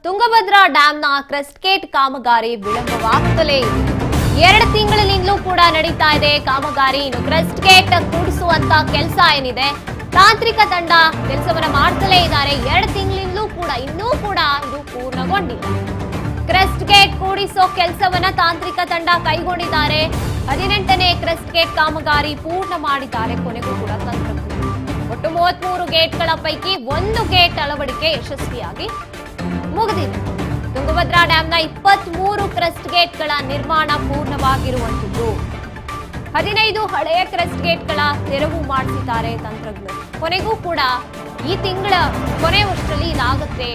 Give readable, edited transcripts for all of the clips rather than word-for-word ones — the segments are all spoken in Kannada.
ತುಂಗಭದ್ರಾ ಡ್ಯಾಂನ ಕ್ರೆಸ್ಟ್ ಗೇಟ್ ಕಾಮಗಾರಿ ವಿಳಂಬವಾಗುತ್ತಲೇ ಇದೆ. 2 ತಿಂಗಳಿನಿಂದಲೂ ಕೂಡ ನಡೀತಾ ಇದೆ ಕಾಮಗಾರಿ. ಇನ್ನು ಕ್ರೆಸ್ಟ್ ಗೇಟ್ ಕೂಡಿಸುವಂತ ಕೆಲಸ ಏನಿದೆ, ತಾಂತ್ರಿಕ ತಂಡ ಕೆಲಸವನ್ನ ಮಾಡ್ತಲೇ ಇದ್ದಾರೆ. 2 ತಿಂಗಳಿಂದಲೂ ಕೂಡ ಇನ್ನೂ ಕೂಡ ಇದು ಪೂರ್ಣಗೊಂಡಿಲ್ಲ. ಕ್ರೆಸ್ಟ್ ಗೇಟ್ ಕೂಡಿಸೋ ಕೆಲಸವನ್ನ ತಾಂತ್ರಿಕ ತಂಡ ಕೈಗೊಂಡಿದ್ದಾರೆ. 18ನೇ ಕ್ರೆಸ್ಟ್ ಗೇಟ್ ಕಾಮಗಾರಿ ಪೂರ್ಣ ಮಾಡಿದ್ದಾರೆ. ಕೊನೆಗೂ ಕೂಡ ತಂತ್ರಜ್ಞರು ಒಟ್ಟು 33 ಗೇಟ್ಗಳ ಪೈಕಿ 1 ಗೇಟ್ ಅಳವಡಿಕೆ ಯಶಸ್ವಿಯಾಗಿ ಮುಗಿದಿದೆ. ತುಂಗಭದ್ರಾ ಡ್ಯಾಂನ 23 ಕ್ರೆಸ್ಟ್ ಗೇಟ್ಗಳ ನಿರ್ಮಾಣ ಪೂರ್ಣವಾಗಿರುವಂತದ್ದು. 15 ಹಳೆಯ ಕ್ರೆಸ್ಟ್ ಗೇಟ್ಗಳ ತೆರವು ಮಾಡಿಸಿದ್ದಾರೆ ತಂತ್ರಜ್ಞರು. ಕೊನೆಗೂ ಕೂಡ ಈ ತಿಂಗಳ ಕೊನೆ ವರ್ಷದಲ್ಲಿ ಇದಾಗುತ್ತೆ.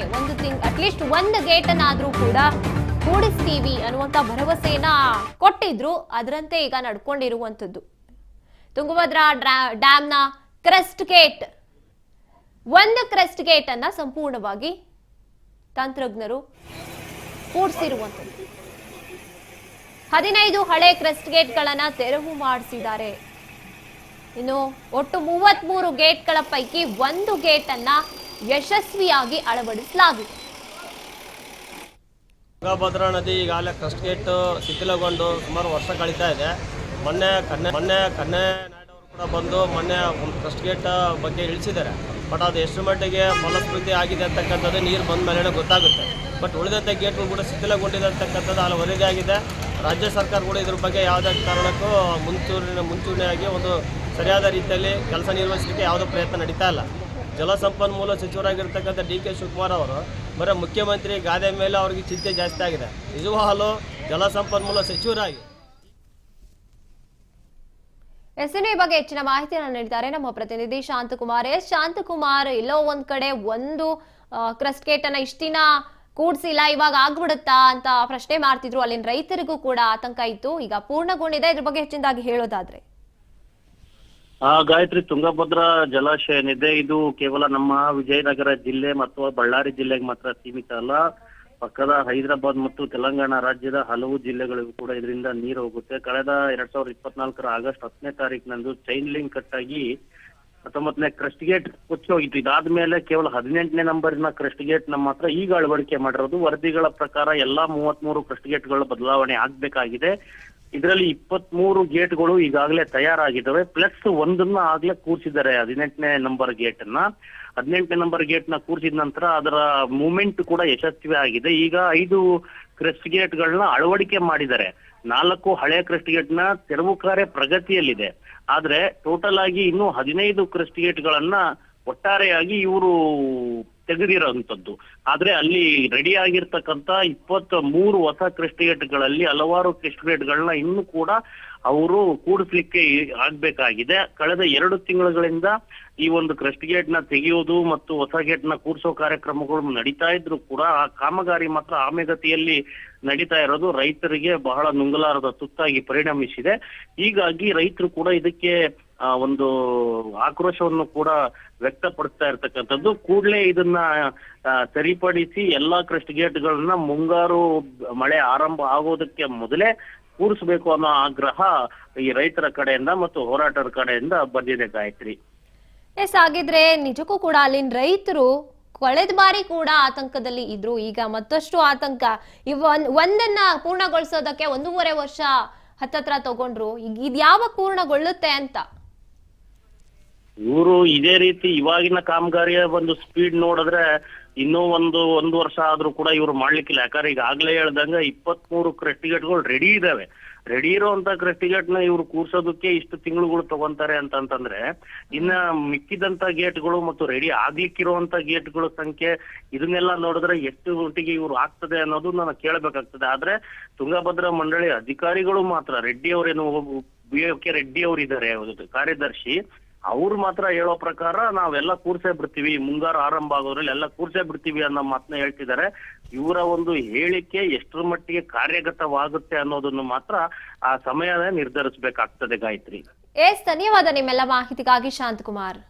ಅಟ್ಲೀಸ್ಟ್ 1 ಗೇಟ್ ಅನ್ನಾದ್ರೂ ಕೂಡ ಕೂಡಿಸ್ತೀವಿ ಅನ್ನುವಂತ ಭರವಸೆಯನ್ನ ಕೊಟ್ಟಿದ್ರು. ಅದರಂತೆ ಈಗ ನಡ್ಕೊಂಡಿರುವಂತದ್ದು. ತುಂಗಭದ್ರಾ ಡ್ಯಾಂನ ಕ್ರೆಸ್ಟ್ ಗೇಟ್ 1 ಕ್ರೆಸ್ಟ್ ಗೇಟ್ ಅನ್ನ ಸಂಪೂರ್ಣವಾಗಿ ತಂತ್ರಜ್ಞರು ಕೂಡಿಸಿರುವಂತದ್ದು. 15 ಹಳೆ ಕ್ರೆಸ್ಟ್ ಗೇಟ್ಗಳನ್ನ ತೆರವು ಮಾಡಿಸಿದ್ದಾರೆ. ಇನ್ನು ಒಟ್ಟು 33 ಗೇಟ್ಗಳ ಪೈಕಿ 1 ಗೇಟ್ ಅನ್ನ ಯಶಸ್ವಿಯಾಗಿ ಅಳವಡಿಸಲಾಗಿದೆ. ತುಂಗಭದ್ರಾ ನದಿ ಈಗಾಗಲೇ ಕ್ರೆಸ್ಟ್ ಗೇಟ್ ಶಿಥಿಲಗೊಂಡು ಸುಮಾರು ವರ್ಷ ಕಳೀತಾ ಇದೆ. ಮೊನ್ನೆ ಕನ್ನೆ ಕೂಡ ಬಂದು ಮೊನ್ನೆ ಒಂದು ಕ್ರೆಸ್ಟ್ ಗೇಟ್ ಬಗ್ಗೆ ಇಳಿಸಿದ್ದಾರೆ. ಬಟ್ ಅದು ಎಷ್ಟು ಮಟ್ಟಿಗೆ ಫಲಪ್ರತಿ ಆಗಿದೆ ಅಂತಕ್ಕಂಥದ್ದು ನೀರು ಬಂದ ಮೇಲೆ ಗೊತ್ತಾಗುತ್ತೆ. ಬಟ್ ಉಳಿದಂಥ ಗೇಟ್ಗಳು ಕೂಡ ಶಿಥಿಲಗೊಂಡಿದೆ ಅಂತಕ್ಕಂಥದ್ದು ಅಲ್ಲಿ ವರದಿ ಆಗಿದೆ. ರಾಜ್ಯ ಸರ್ಕಾರ ಕೂಡ ಇದ್ರ ಬಗ್ಗೆ ಯಾವುದೇ ಕಾರಣಕ್ಕೂ ಮುಂಚೂಣಿಯಾಗಿ ಒಂದು ಸರಿಯಾದ ರೀತಿಯಲ್ಲಿ ಕೆಲಸ ನಿರ್ವಹಿಸಲಿಕ್ಕೆ ಯಾವುದೇ ಪ್ರಯತ್ನ ನಡೀತಾ ಇಲ್ಲ. ಜಲಸಂಪನ್ಮೂಲ ಸಚಿವರಾಗಿರ್ತಕ್ಕಂಥ ಡಿ ಕೆ ಶಿವಕುಮಾರ್ ಅವರು ಬರೀ ಮುಖ್ಯಮಂತ್ರಿ ಗಾದೆ ಮೇಲೆ ಅವ್ರಿಗೆ ಚಿಂತೆ ಜಾಸ್ತಿ ಆಗಿದೆ. ನಿಜವಾಗಲೂ ಜಲಸಂಪನ್ಮೂಲ ಸಚಿವರಾಗಿ ಎಸ್ಎನ್ಎ ಬಗ್ಗೆ ಹೆಚ್ಚಿನ ಮಾಹಿತಿಯನ್ನು ನೀಡಿದ್ದಾರೆ ನಮ್ಮ ಪ್ರತಿನಿಧಿ ಶಾಂತಕುಮಾರ್. ಶಾಂತಕುಮಾರ್, ಎಲ್ಲೋ ಒಂದ್ ಕಡೆ ಒಂದು ಕ್ರೆಸ್ಟ್ ಗೇಟ್ ಅನ್ನ ಇಷ್ಟ ದಿನ ಕೂಡ್ಸಿಲ್ಲ, ಇವಾಗ ಆಗ್ಬಿಡುತ್ತಾ ಅಂತ ಪ್ರಶ್ನೆ ಮಾಡ್ತಿದ್ರು. ಅಲ್ಲಿನ ರೈತರಿಗೂ ಕೂಡ ಆತಂಕ ಇತ್ತು. ಈಗ ಪೂರ್ಣಗೊಂಡಿದೆ. ಇದ್ರ ಬಗ್ಗೆ ಹೆಚ್ಚಿನದಾಗಿ ಹೇಳೋದಾದ್ರೆ ಗಾಯತ್ರಿ, ತುಂಗಭದ್ರಾ ಜಲಾಶಯ ಏನಿದೆ ಇದು ಕೇವಲ ನಮ್ಮ ವಿಜಯನಗರ ಜಿಲ್ಲೆ ಮತ್ತು ಬಳ್ಳಾರಿ ಜಿಲ್ಲೆಗೆ ಮಾತ್ರ ಸೀಮಿತ ಅಲ್ಲ. ಪಕ್ಕದ ಹೈದರಾಬಾದ್ ಮತ್ತು ತೆಲಂಗಾಣ ರಾಜ್ಯದ ಹಲವು ಜಿಲ್ಲೆಗಳಿಗೂ ಕೂಡ ಇದರಿಂದ ನೀರು ಹೋಗುತ್ತೆ. ಕಳೆದ 2024 ಆಗಸ್ಟ್ 10ನೇ ತಾರೀಕಿನಂದು ಚೈನ್ ಲಿಂಕ್ ಕಟ್ಟಾಗಿ 19ನೇ ಕ್ರೆಸ್ಟ್ ಗೇಟ್ ಕೊಚ್ಚಿ ಹೋಗಿತ್ತು. ಇದಾದ್ಮೇಲೆ ಕೇವಲ 18ನೇ ನಂಬರಿನ ಕ್ರೆಸ್ಟ್ ಗೇಟ್ ನಮ್ಮ ಹತ್ರ ಈಗ ಅಳವಡಿಕೆ ಮಾಡಿರೋದು. ವರದಿಗಳ ಪ್ರಕಾರ ಎಲ್ಲಾ 33 ಕ್ರೆಸ್ಟ್ ಗೇಟ್ಗಳು ಬದಲಾವಣೆ ಆಗ್ಬೇಕಾಗಿದೆ. ಇದರಲ್ಲಿ 23 ಗೇಟ್ಗಳು ಈಗಾಗಲೇ ತಯಾರಾಗಿದ್ದಾವೆ. ಪ್ಲಸ್ ಒಂದನ್ನ ಆಗ್ಲೇ ಕೂರಿಸಿದ್ದಾರೆ 18ನೇ ನಂಬರ್ ಗೇಟ್ ಅನ್ನ. 18ನೇ ನಂಬರ್ ಗೇಟ್ ನ ಕೂರಿಸಿದ ನಂತರ ಅದರ ಮೂವ್ಮೆಂಟ್ ಕೂಡ ಯಶಸ್ವಿ ಆಗಿದೆ. ಈಗ 5 ಕ್ರೆಸ್ಟ್ ಗೇಟ್ ಗಳನ್ನ ಅಳವಡಿಕೆ ಮಾಡಿದ್ದಾರೆ. 4 ಹಳೆ ಕ್ರೆಸ್ಟ್ ಗೇಟ್ ನ ತೆರವು ಕಾರ್ಯ ಪ್ರಗತಿಯಲ್ಲಿದೆ. ಆದ್ರೆ ಟೋಟಲ್ ಆಗಿ ಇನ್ನು 15 ಕ್ರೆಸ್ಟ್ ಗೇಟ್ ಗಳನ್ನ ಒಟ್ಟಾರೆಯಾಗಿ ಇವರು ತೆಗೆದಿರೋಂಥದ್ದು. ಆದ್ರೆ ಅಲ್ಲಿ ರೆಡಿ ಆಗಿರ್ತಕ್ಕಂಥ 23 ಹೊಸ ಕ್ರೆಸ್ಟ್ ಗೇಟ್ಗಳಲ್ಲಿ ಹಲವಾರು ಕ್ರೆಸ್ಟ್ ಗೇಟ್ಗಳನ್ನ ಇನ್ನು ಕೂಡ ಅವರು ಕೂಡಿಸ್ಲಿಕ್ಕೆ ಆಗ್ಬೇಕಾಗಿದೆ. ಕಳೆದ 2 ತಿಂಗಳುಗಳಿಂದ ಈ ಒಂದು ಕ್ರೆಸ್ಟ್ ಗೇಟ್ ನ ತೆಗೆಯೋದು ಮತ್ತು ಹೊಸ ಗೇಟ್ ನ ಕೂಡಿಸೋ ಕಾರ್ಯಕ್ರಮಗಳು ನಡೀತಾ ಇದ್ರು ಕೂಡ ಆ ಕಾಮಗಾರಿ ಮಾತ್ರ ಆಮೆಗತಿಯಲ್ಲಿ ನಡೀತಾ ಇರೋದು ರೈತರಿಗೆ ಬಹಳ ನುಂಗಲಾರದ ತುತ್ತಾಗಿ ಪರಿಣಮಿಸಿದೆ. ಹೀಗಾಗಿ ರೈತರು ಕೂಡ ಇದಕ್ಕೆ ಒಂದು ಆಕ್ರೋಶವನ್ನು ಕೂಡ ವ್ಯಕ್ತಪಡಿಸ್ತಾ ಇರ್ತಕ್ಕಂಥದ್ದು. ಕೂಡಲೇ ಇದನ್ನ ಸರಿಪಡಿಸಿ ಎಲ್ಲಾ ಕ್ರೆಸ್ಟ್ ಗೇಟ್ಗಳನ್ನ ಮುಂಗಾರು ಮಳೆ ಆರಂಭ ಆಗೋದಕ್ಕೆ ಮೊದಲೇ ಕೂರಿಸಬೇಕು ಅನ್ನೋ ಆಗ್ರಹ ಈ ರೈತರ ಕಡೆಯಿಂದ ಮತ್ತು ಹೋರಾಟದ ಕಡೆಯಿಂದ ಬಂದಿದೆ ಗಾಯತ್ರಿ. ಹಾಗಿದ್ರೆ ನಿಜಕ್ಕೂ ಕೂಡ ಅಲ್ಲಿನ ರೈತರು ಕಳೆದ ಬಾರಿ ಕೂಡ ಆತಂಕದಲ್ಲಿ ಇದ್ರು. ಈಗ ಮತ್ತಷ್ಟು ಆತಂಕ. ಒಂದನ್ನ ಪೂರ್ಣಗೊಳಿಸೋದಕ್ಕೆ 1.5 ವರ್ಷ ಹತ್ತತ್ರ ತಗೊಂಡ್ರು. ಇದು ಯಾವಾಗ ಪೂರ್ಣಗೊಳ್ಳುತ್ತೆ ಅಂತ ಇವರು ಇದೇ ರೀತಿ ಇವಾಗಿನ ಕಾಮಗಾರಿಯ ಒಂದು ಸ್ಪೀಡ್ ನೋಡಿದ್ರೆ ಇನ್ನೂ ಒಂದು ವರ್ಷ ಆದ್ರೂ ಕೂಡ ಇವ್ರು ಮಾಡ್ಲಿಕ್ಕಿಲ್ಲ. ಯಾಕಂದ್ರೆ ಈಗ ಆಗ್ಲೇ ಹೇಳ್ದಂಗ 23 ಕ್ರೆಸ್ಟ್ ಗೇಟ್ಗಳು ರೆಡಿ ಇದಾವೆ. ರೆಡಿ ಇರೋಂತ ಕ್ರೆಸ್ಟ್ ಗೇಟ್ ನ ಇವ್ರು ಕೂರ್ಸೋದಕ್ಕೆ ಇಷ್ಟು ತಿಂಗಳುಗಳು ತಗೊಂತಾರೆ ಅಂತಂದ್ರೆ ಇನ್ನ ಮಿಕ್ಕಿದಂತ ಗೇಟ್ಗಳು ಮತ್ತು ರೆಡಿ ಆಗ್ಲಿಕ್ಕಿರುವಂತ ಗೇಟ್ಗಳ ಸಂಖ್ಯೆ ಇದನ್ನೆಲ್ಲ ನೋಡಿದ್ರೆ ಎಷ್ಟು ಮಟ್ಟಿಗೆ ಇವ್ರು ಆಗ್ತದೆ ಅನ್ನೋದು ನಾನು ಕೇಳಬೇಕಾಗ್ತದೆ. ಆದ್ರೆ ತುಂಗಭದ್ರಾ ಮಂಡಳಿ ಅಧಿಕಾರಿಗಳು ಮಾತ್ರ ರೆಡ್ಡಿ ಅವರೇನು BK ರೆಡ್ಡಿ ಅವರು ಇದ್ದಾರೆ ಕಾರ್ಯದರ್ಶಿ, ಅವ್ರು ಮಾತ್ರ ಹೇಳೋ ಪ್ರಕಾರ ನಾವೆಲ್ಲ ಕೂರ್ಸೇ ಬಿಡ್ತೀವಿ, ಮುಂಗಾರು ಆರಂಭ ಆಗೋದ್ರಲ್ಲಿ ಎಲ್ಲ ಕೂರ್ಸೇ ಬಿಡ್ತೀವಿ ಅನ್ನೋ ಮಾತನ್ನ ಹೇಳ್ತಿದ್ದಾರೆ. ಇವರ ಒಂದು ಹೇಳಿಕೆ ಎಷ್ಟರ ಮಟ್ಟಿಗೆ ಕಾರ್ಯಗತವಾಗುತ್ತೆ ಅನ್ನೋದನ್ನು ಮಾತ್ರ ಆ ಸಮಯನೇ ನಿರ್ಧರಿಸಬೇಕಾಗ್ತದೆ ಗಾಯತ್ರಿ. ಧನ್ಯವಾದ ನಿಮ್ಮೆಲ್ಲ ಮಾಹಿತಿಗಾಗಿ ಶಾಂತಕುಮಾರ್.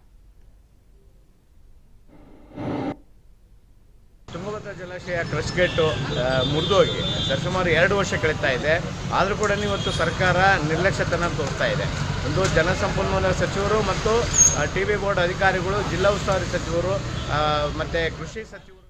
ತುಂಗಭದ್ರಾ ಜಲಾಶಯ ಕ್ರೆಸ್ಟ್ ಗೇಟು ಮುರಿದೋಗಿ ಸುಮಾರು 2 ವರ್ಷ ಕಳೀತಾ ಇದೆ. ಆದರೂ ಕೂಡ ಇವತ್ತು ಸರ್ಕಾರ ನಿರ್ಲಕ್ಷ್ಯತನ ತೋರಿಸ್ತಾ ಇದೆ. ಒಂದು ಜಲಸಂಪನ್ಮೂಲ ಸಚಿವರು ಮತ್ತು ಟಿ ಬಿ ಬೋರ್ಡ್ ಅಧಿಕಾರಿಗಳು, ಜಿಲ್ಲಾ ಉಸ್ತುವಾರಿ ಸಚಿವರು ಮತ್ತು ಕೃಷಿ ಸಚಿವರು